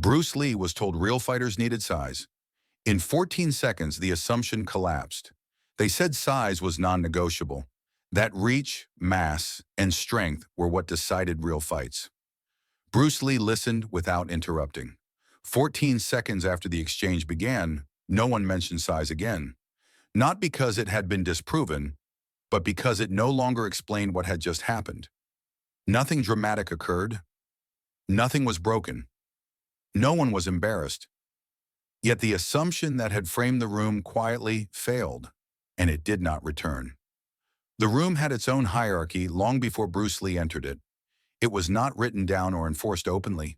Bruce Lee was told real fighters needed size. In 14 seconds, the assumption collapsed. They said size was non-negotiable. That reach, mass, and strength were what decided real fights. Bruce Lee listened without interrupting. 14 seconds after the exchange began, no one mentioned size again. Not because it had been disproven, but because it no longer explained what had just happened. Nothing dramatic occurred. Nothing was broken. No one was embarrassed. Yet the assumption that had framed the room quietly failed, and it did not return. The room had its own hierarchy long before Bruce Lee entered it. It was not written down or enforced openly.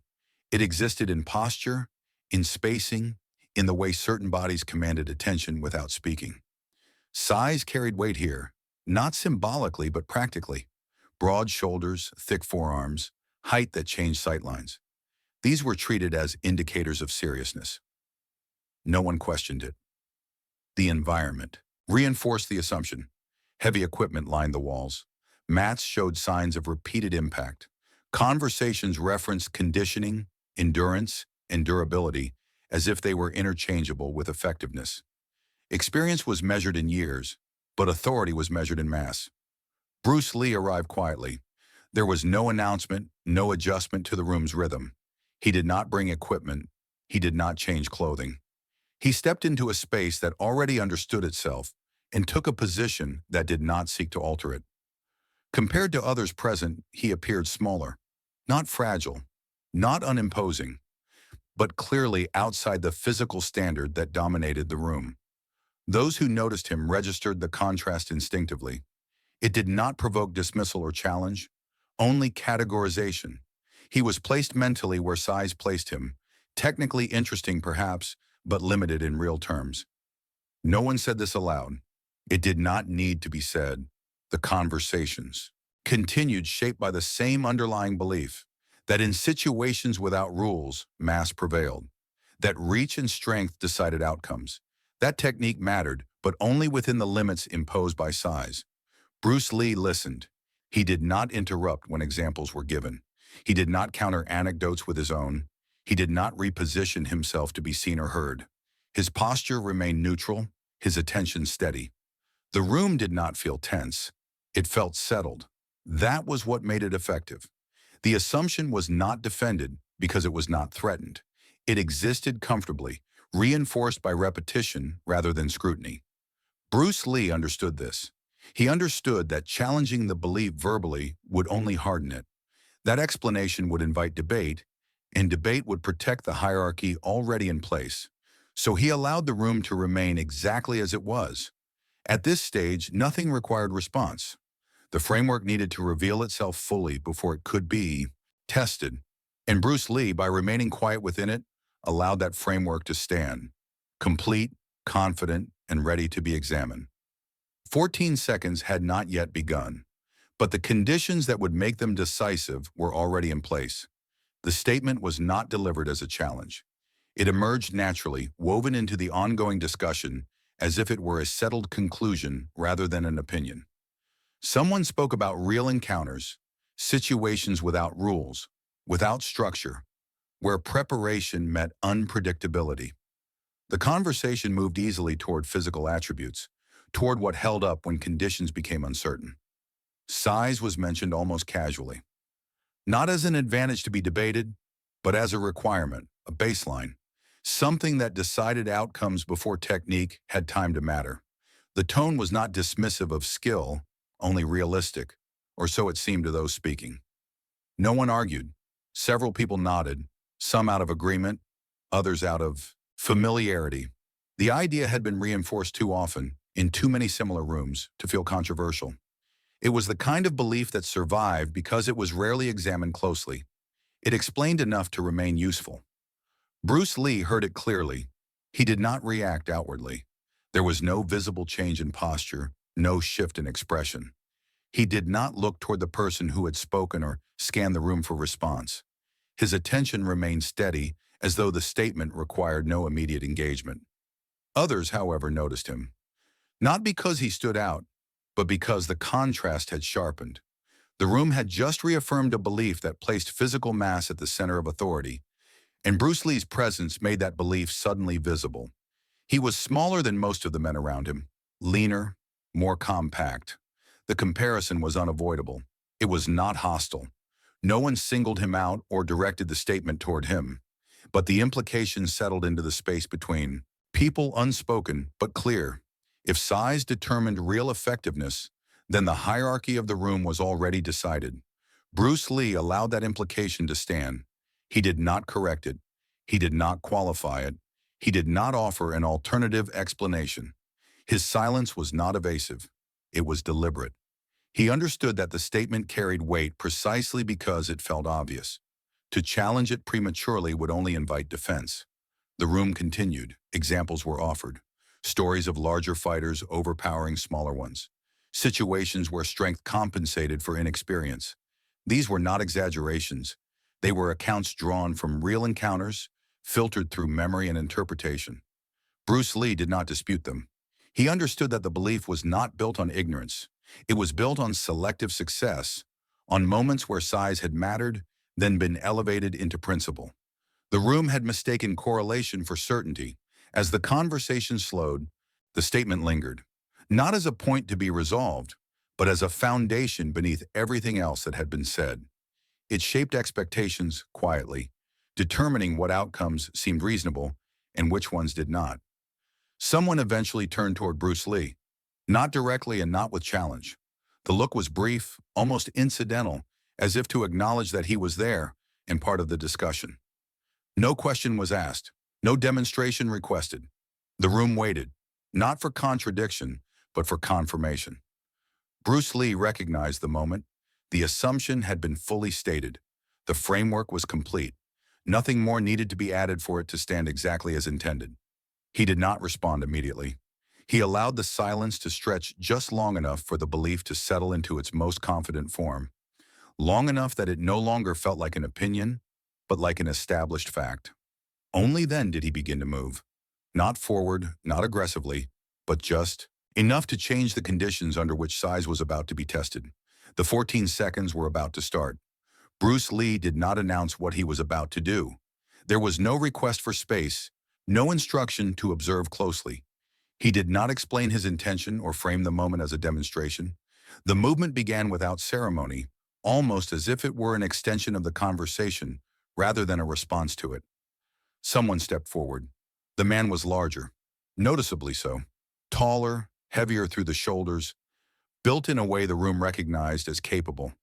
It existed in posture, in spacing, in the way certain bodies commanded attention without speaking. Size carried weight here, not symbolically but practically. Broad shoulders, thick forearms, height that changed sightlines. These were treated as indicators of seriousness. No one questioned it. The environment reinforced the assumption. Heavy equipment lined the walls. Mats showed signs of repeated impact. Conversations referenced conditioning, endurance, and durability as if they were interchangeable with effectiveness. Experience was measured in years, but authority was measured in mass. Bruce Lee arrived quietly. There was no announcement, no adjustment to the room's rhythm. He did not bring equipment. He did not change clothing. He stepped into a space that already understood itself and took a position that did not seek to alter it. Compared to others present, he appeared smaller, not fragile, not unimposing, but clearly outside the physical standard that dominated the room. Those who noticed him registered the contrast instinctively. It did not provoke dismissal or challenge, only categorization. He was placed mentally where size placed him, technically interesting perhaps, but limited in real terms. No one said this aloud. It did not need to be said. The conversations continued, shaped by the same underlying belief that in situations without rules, mass prevailed, that reach and strength decided outcomes. That technique mattered, but only within the limits imposed by size. Bruce Lee listened. He did not interrupt when examples were given. He did not counter anecdotes with his own. He did not reposition himself to be seen or heard. His posture remained neutral, his attention steady. The room did not feel tense. It felt settled. That was what made it effective. The assumption was not defended because it was not threatened. It existed comfortably, reinforced by repetition rather than scrutiny. Bruce Lee understood this. He understood that challenging the belief verbally would only harden it. That explanation would invite debate, and debate would protect the hierarchy already in place. So he allowed the room to remain exactly as it was. At this stage, nothing required response. The framework needed to reveal itself fully before it could be tested. And Bruce Lee, by remaining quiet within it, allowed that framework to stand, complete, confident, and ready to be examined. 14 seconds had not yet begun, but the conditions that would make them decisive were already in place. The statement was not delivered as a challenge. It emerged naturally, woven into the ongoing discussion, as if it were a settled conclusion rather than an opinion. Someone spoke about real encounters, situations without rules, without structure, where preparation met unpredictability. The conversation moved easily toward physical attributes, toward what held up when conditions became uncertain. Size was mentioned almost casually. Not as an advantage to be debated, but as a requirement, a baseline, something that decided outcomes before technique had time to matter. The tone was not dismissive of skill, only realistic, or so it seemed to those speaking. No one argued. Several people nodded, some out of agreement, others out of familiarity. The idea had been reinforced too often, in too many similar rooms, to feel controversial. It was the kind of belief that survived because it was rarely examined closely. It explained enough to remain useful. Bruce Lee heard it clearly. He did not react outwardly. There was no visible change in posture, no shift in expression. He did not look toward the person who had spoken or scan the room for response. His attention remained steady, as though the statement required no immediate engagement. Others, however, noticed him. Not because he stood out, but because the contrast had sharpened. The room had just reaffirmed a belief that placed physical mass at the center of authority. And Bruce Lee's presence made that belief suddenly visible. He was smaller than most of the men around him, leaner, more compact. The comparison was unavoidable. It was not hostile. No one singled him out or directed the statement toward him, but the implications settled into the space between. People unspoken but clear. If size determined real effectiveness, then the hierarchy of the room was already decided. Bruce Lee allowed that implication to stand. He did not correct it. He did not qualify it. He did not offer an alternative explanation. His silence was not evasive. It was deliberate. He understood that the statement carried weight precisely because it felt obvious. To challenge it prematurely would only invite defense. The room continued. Examples were offered. Stories of larger fighters overpowering smaller ones. Situations where strength compensated for inexperience. These were not exaggerations. They were accounts drawn from real encounters, filtered through memory and interpretation. Bruce Lee did not dispute them. He understood that the belief was not built on ignorance. It was built on selective success, on moments where size had mattered, then been elevated into principle. The room had mistaken correlation for certainty. As the conversation slowed, the statement lingered, not as a point to be resolved, but as a foundation beneath everything else that had been said. It shaped expectations quietly, determining what outcomes seemed reasonable and which ones did not. Someone eventually turned toward Bruce Lee, not directly and not with challenge. The look was brief, almost incidental, as if to acknowledge that he was there and part of the discussion. No question was asked, no demonstration requested. The room waited, not for contradiction, but for confirmation. Bruce Lee recognized the moment. The assumption had been fully stated. The framework was complete. Nothing more needed to be added for it to stand exactly as intended. He did not respond immediately. He allowed the silence to stretch just long enough for the belief to settle into its most confident form, long enough that it no longer felt like an opinion, but like an established fact. Only then did he begin to move. Not forward, not aggressively, but just enough to change the conditions under which size was about to be tested. The 14 seconds were about to start. Bruce Lee did not announce what he was about to do. There was no request for space, no instruction to observe closely. He did not explain his intention or frame the moment as a demonstration. The movement began without ceremony, almost as if it were an extension of the conversation rather than a response to it. Someone stepped forward. The man was larger, noticeably so, taller, heavier through the shoulders, built in a way the room recognized as capable.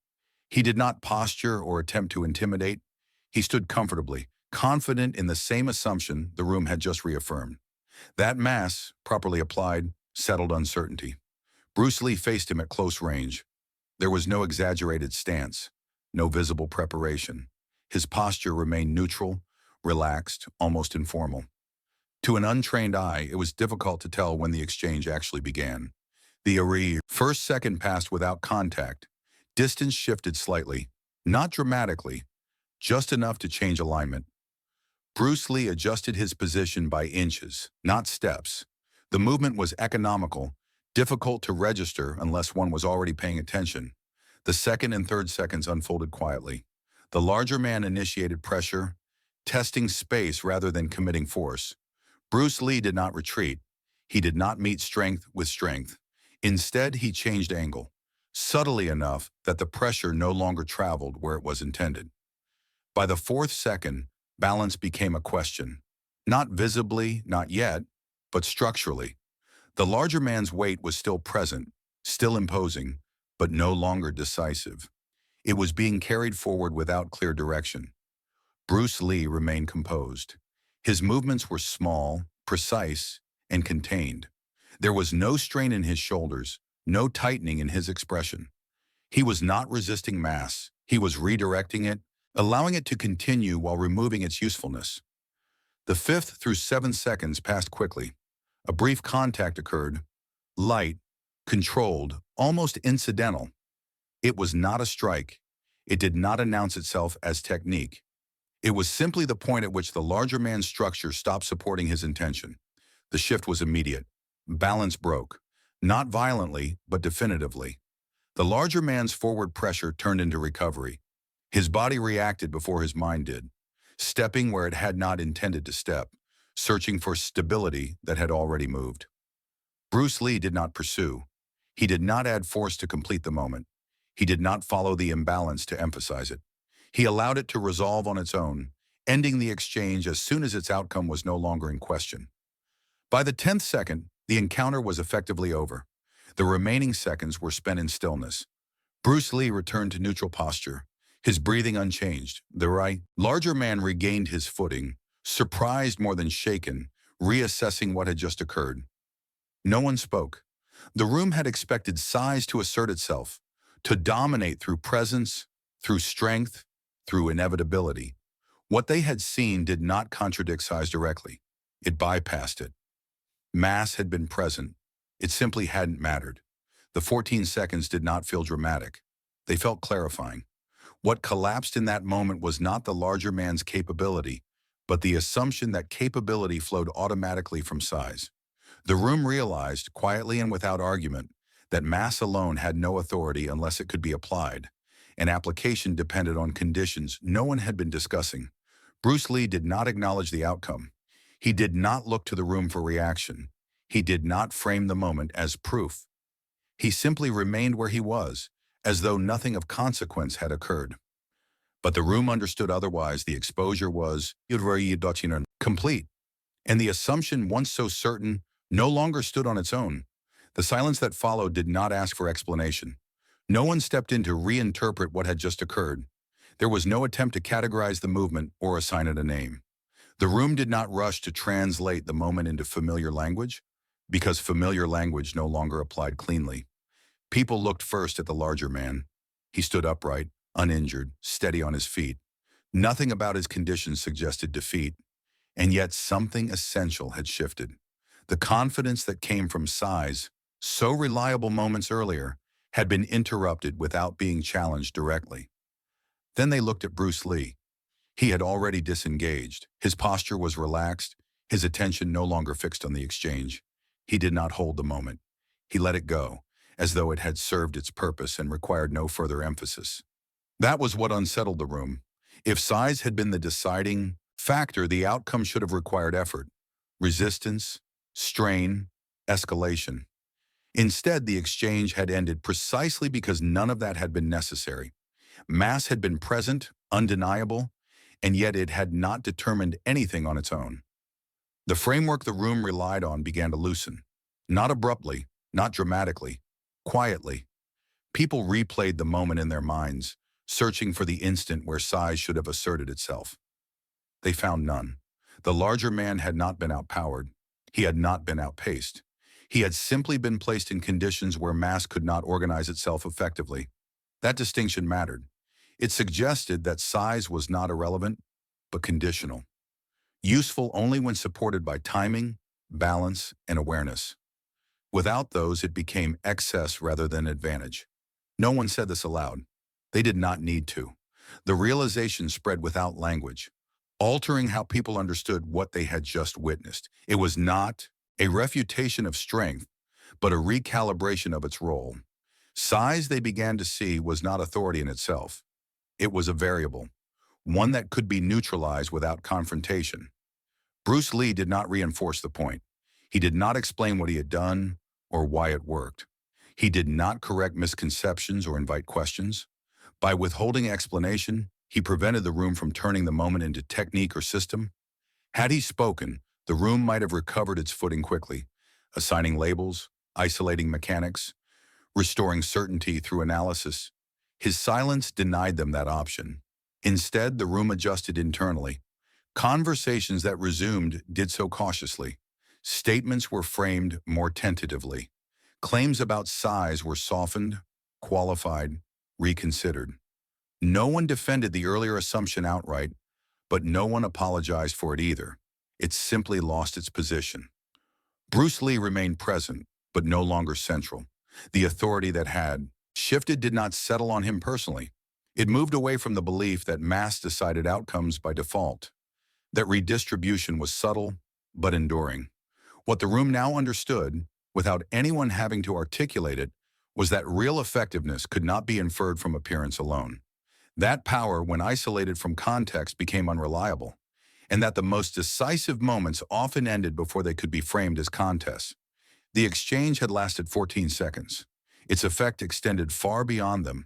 He did not posture or attempt to intimidate. He stood comfortably, confident in the same assumption the room had just reaffirmed. That mass, properly applied, settled uncertainty. Bruce Lee faced him at close range. There was no exaggerated stance, no visible preparation. His posture remained neutral, relaxed, almost informal. To an untrained eye, it was difficult to tell when the exchange actually began. The first second passed without contact. Distance shifted slightly, not dramatically, just enough to change alignment. Bruce Lee adjusted his position by inches, not steps. The movement was economical, difficult to register unless one was already paying attention. The second and third seconds unfolded quietly. The larger man initiated pressure, testing space rather than committing force. Bruce Lee did not retreat. He did not meet strength with strength. Instead, he changed angle, subtly enough that the pressure no longer traveled where it was intended. By the fourth second, balance became a question. Not visibly, not yet, but structurally. The larger man's weight was still present, still imposing, but no longer decisive. It was being carried forward without clear direction. Bruce Lee remained composed. His movements were small, precise, and contained. There was no strain in his shoulders, no tightening in his expression. He was not resisting mass. He was redirecting it, allowing it to continue while removing its usefulness. The 5th through 7th seconds passed quickly. A brief contact occurred, light, controlled, almost incidental. It was not a strike. It did not announce itself as technique. It was simply the point at which the larger man's structure stopped supporting his intention. The shift was immediate. Balance broke, not violently, but definitively. The larger man's forward pressure turned into recovery. His body reacted before his mind did. stepping where it had not intended to step, searching for stability that had already moved. Bruce Lee did not pursue. He did not add force to complete the moment. He did not follow the imbalance to emphasize it. He allowed it to resolve on its own, ending the exchange as soon as its outcome was no longer in question. By the 10th second, the encounter was effectively over. The remaining seconds were spent in stillness. Bruce Lee returned to neutral posture, his breathing unchanged. The larger man regained his footing, surprised more than shaken, reassessing what had just occurred. No one spoke. The room had expected size to assert itself, to dominate through presence, through strength, through inevitability. What they had seen did not contradict size directly. It bypassed it. Mass had been present. It simply hadn't mattered. The 14 seconds did not feel dramatic. They felt clarifying. What collapsed in that moment was not the larger man's capability, but the assumption that capability flowed automatically from size. The room realized, quietly and without argument, that mass alone had no authority unless it could be applied. An application depended on conditions no one had been discussing. Bruce Lee did not acknowledge the outcome. He did not look to the room for reaction. He did not frame the moment as proof. He simply remained where he was, as though nothing of consequence had occurred. But the room understood otherwise. The exposure was complete, and the assumption once so certain no longer stood on its own. The silence that followed did not ask for explanation. No one stepped in to reinterpret what had just occurred. There was no attempt to categorize the movement or assign it a name. The room did not rush to translate the moment into familiar language, because familiar language no longer applied cleanly. People looked first at the larger man. He stood upright, uninjured, steady on his feet. Nothing about his condition suggested defeat, and yet something essential had shifted. The confidence that came from size, so reliable moments earlier, had been interrupted without being challenged directly. Then they looked at Bruce Lee. He had already disengaged. His posture was relaxed, his attention no longer fixed on the exchange. He did not hold the moment. He let it go, as though it had served its purpose and required no further emphasis. That was what unsettled the room. If size had been the deciding factor, the outcome should have required effort, resistance, strain, escalation. Instead, the exchange had ended precisely because none of that had been necessary. Mass had been present, undeniable, and yet it had not determined anything on its own. The framework the room relied on began to loosen. Not abruptly, not dramatically, quietly. People replayed the moment in their minds, searching for the instant where size should have asserted itself. They found none. The larger man had not been outpowered. He had not been outpaced. He had simply been placed in conditions where mass could not organize itself effectively. That distinction mattered. It suggested that size was not irrelevant, but conditional. Useful only when supported by timing, balance, and awareness. Without those, it became excess rather than advantage. No one said this aloud. They did not need to. The realization spread without language, altering how people understood what they had just witnessed. It was not a refutation of strength, but a recalibration of its role. Size, they began to see, was not authority in itself. It was a variable, one that could be neutralized without confrontation. Bruce Lee did not reinforce the point. He did not explain what he had done or why it worked. He did not correct misconceptions or invite questions. By withholding explanation, he prevented the room from turning the moment into technique or system. Had he spoken, the room might have recovered its footing quickly, assigning labels, isolating mechanics, restoring certainty through analysis. His silence denied them that option. Instead, the room adjusted internally. Conversations that resumed did so cautiously. Statements were framed more tentatively. Claims about size were softened, qualified, reconsidered. No one defended the earlier assumption outright, but no one apologized for it either. It simply lost its position. Bruce Lee remained present, but no longer central. The authority that had shifted did not settle on him personally. It moved away from the belief that mass decided outcomes by default, that redistribution was subtle but enduring. What the room now understood, without anyone having to articulate it, was that real effectiveness could not be inferred from appearance alone. That power, when isolated from context, became unreliable, and that the most decisive moments often ended before they could be framed as contests. The exchange had lasted 14 seconds. Its effect extended far beyond them,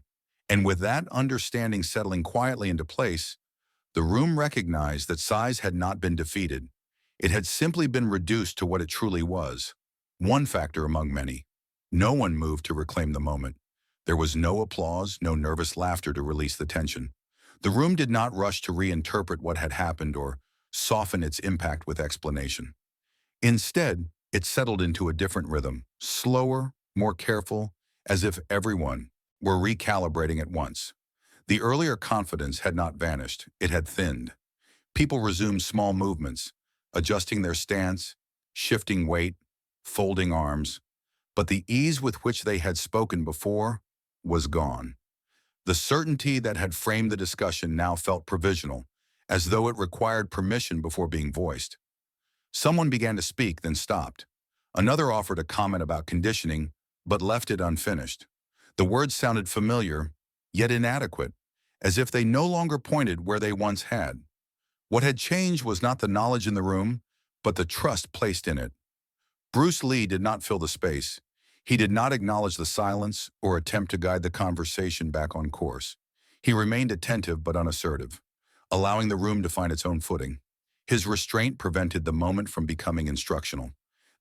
and with that understanding settling quietly into place, the room recognized that size had not been defeated. It had simply been reduced to what it truly was, one factor among many. No one moved to reclaim the moment. There was no applause, no nervous laughter to release the tension. The room did not rush to reinterpret what had happened or soften its impact with explanation. Instead, it settled into a different rhythm, slower, more careful, as if everyone were recalibrating at once. The earlier confidence had not vanished, it had thinned. People resumed small movements, adjusting their stance, shifting weight, folding arms, but the ease with which they had spoken before was gone. The certainty that had framed the discussion now felt provisional, as though it required permission before being voiced. Someone began to speak, then stopped. Another offered a comment about conditioning, but left it unfinished. The words sounded familiar, yet inadequate, as if they no longer pointed where they once had. What had changed was not the knowledge in the room, but the trust placed in it. Bruce Lee did not fill the space. He did not acknowledge the silence or attempt to guide the conversation back on course. He remained attentive but unassertive, allowing the room to find its own footing. His restraint prevented the moment from becoming instructional.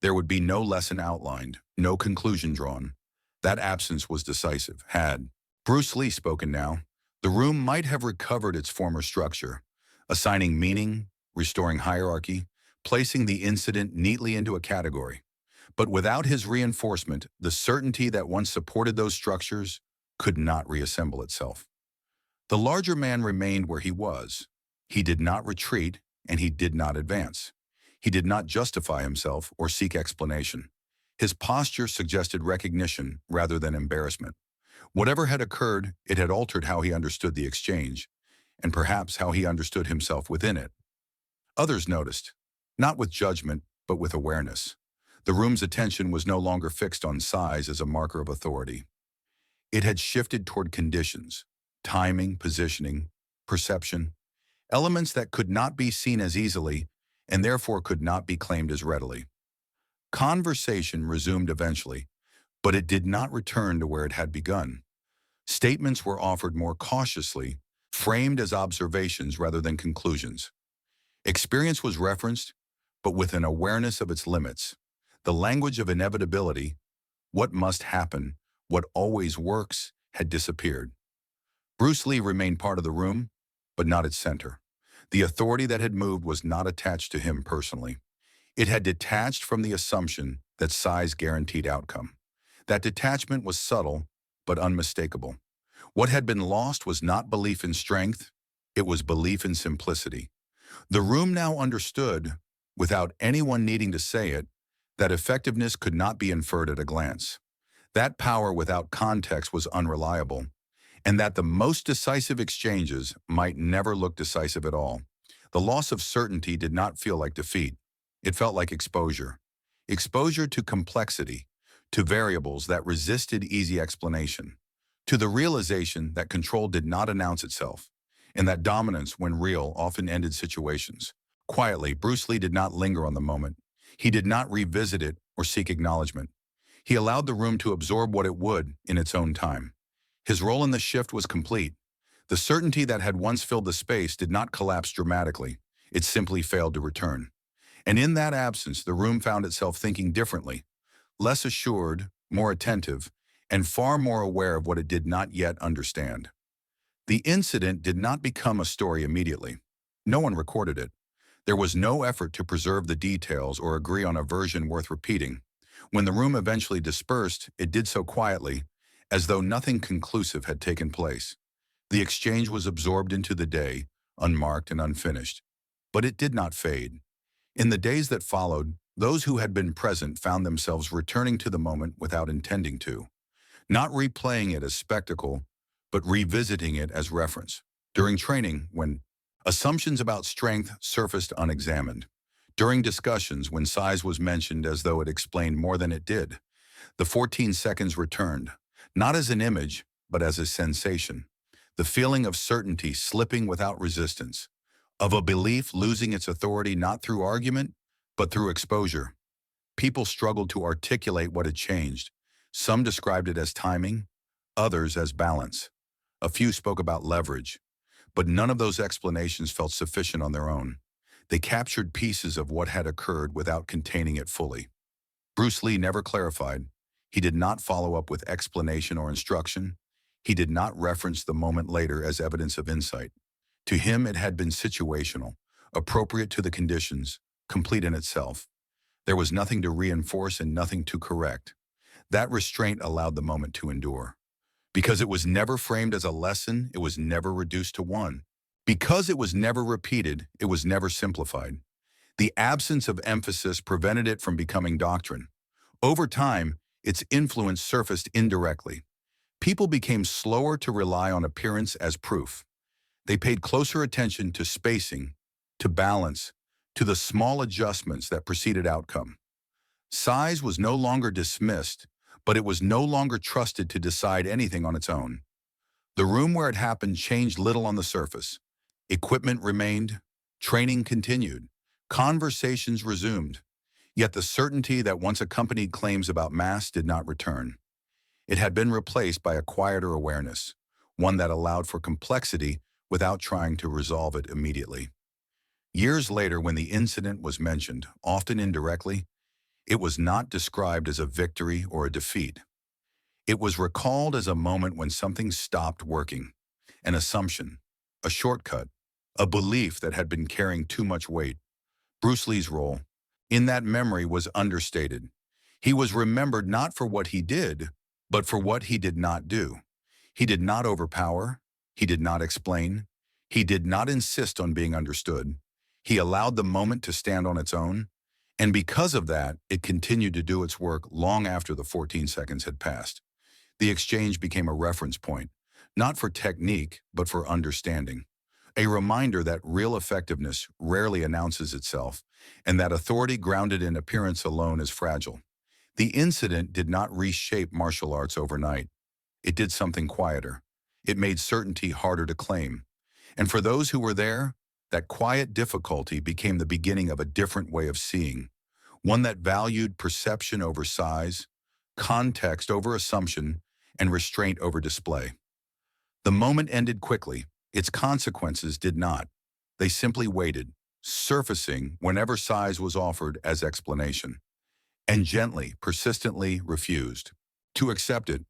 There would be no lesson outlined, no conclusion drawn. That absence was decisive. Had Bruce Lee spoken now, the room might have recovered its former structure, assigning meaning, restoring hierarchy, placing the incident neatly into a category. But without his reinforcement, the certainty that once supported those structures could not reassemble itself. The larger man remained where he was. He did not retreat, and he did not advance. He did not justify himself or seek explanation. His posture suggested recognition rather than embarrassment. Whatever had occurred, it had altered how he understood the exchange, and perhaps how he understood himself within it. Others noticed, not with judgment, but with awareness. The room's attention was no longer fixed on size as a marker of authority. It had shifted toward conditions, timing, positioning, perception, elements that could not be seen as easily and therefore could not be claimed as readily. Conversation resumed eventually, but it did not return to where it had begun. Statements were offered more cautiously, framed as observations rather than conclusions. Experience was referenced, but with an awareness of its limits. The language of inevitability, what must happen, what always works, had disappeared. Bruce Lee remained part of the room, but not its center. The authority that had moved was not attached to him personally. It had detached from the assumption that size guaranteed outcome. That detachment was subtle, but unmistakable. What had been lost was not belief in strength, it was belief in simplicity. The room now understood, without anyone needing to say it, that effectiveness could not be inferred at a glance. That power without context was unreliable, and that the most decisive exchanges might never look decisive at all. The loss of certainty did not feel like defeat. It felt like exposure. Exposure to complexity, to variables that resisted easy explanation, to the realization that control did not announce itself, and that dominance, when real, often ended situations. Quietly, Bruce Lee did not linger on the moment. He did not revisit it or seek acknowledgement. He allowed the room to absorb what it would in its own time. His role in the shift was complete. The certainty that had once filled the space did not collapse dramatically. It simply failed to return. And in that absence, the room found itself thinking differently, less assured, more attentive, and far more aware of what it did not yet understand. The incident did not become a story immediately. No one recorded it. There was no effort to preserve the details or agree on a version worth repeating. When the room eventually dispersed, it did so quietly, as though nothing conclusive had taken place. The exchange was absorbed into the day, unmarked and unfinished. But it did not fade. In the days that followed, those who had been present found themselves returning to the moment without intending to, not replaying it as spectacle, but revisiting it as reference. During training, when assumptions about strength surfaced unexamined, during discussions when size was mentioned as though it explained more than it did, the 14 seconds returned, not as an image, but as a sensation. the feeling of certainty slipping without resistance, of a belief losing its authority not through argument, but through exposure. People struggled to articulate what had changed. Some described it as timing, others as balance. A few spoke about leverage, but none of those explanations felt sufficient on their own. They captured pieces of what had occurred without containing it fully. Bruce Lee never clarified. He did not follow up with explanation or instruction. He did not reference the moment later as evidence of insight. To him, it had been situational, appropriate to the conditions, complete in itself. There was nothing to reinforce and nothing to correct. That restraint allowed the moment to endure. Because it was never framed as a lesson, it was never reduced to one. Because it was never repeated, it was never simplified. The absence of emphasis prevented it from becoming doctrine. Over time, its influence surfaced indirectly. People became slower to rely on appearance as proof. They paid closer attention to spacing, to balance, to the small adjustments that preceded outcome. Size was no longer dismissed, but it was no longer trusted to decide anything on its own. The room where it happened changed little on the surface. Equipment remained, training continued, conversations resumed, yet the certainty that once accompanied claims about mass did not return. It had been replaced by a quieter awareness, one that allowed for complexity without trying to resolve it immediately. Years later, when the incident was mentioned, often indirectly, it was not described as a victory or a defeat. It was recalled as a moment when something stopped working, an assumption, a shortcut, a belief that had been carrying too much weight. Bruce Lee's role in that memory was understated. He was remembered not for what he did, but for what he did not do. He did not overpower. He did not explain. He did not insist on being understood. He allowed the moment to stand on its own, and because of that, it continued to do its work long after the 14 seconds had passed. The exchange became a reference point, not for technique, but for understanding. A reminder that real effectiveness rarely announces itself, and that authority grounded in appearance alone is fragile. The incident did not reshape martial arts overnight. It did something quieter. It made certainty harder to claim. And for those who were there, that quiet difficulty became the beginning of a different way of seeing, one that valued perception over size, context over assumption, and restraint over display. The moment ended quickly. Its consequences did not. They simply waited, surfacing whenever size was offered as explanation, and gently, persistently refused to accept it.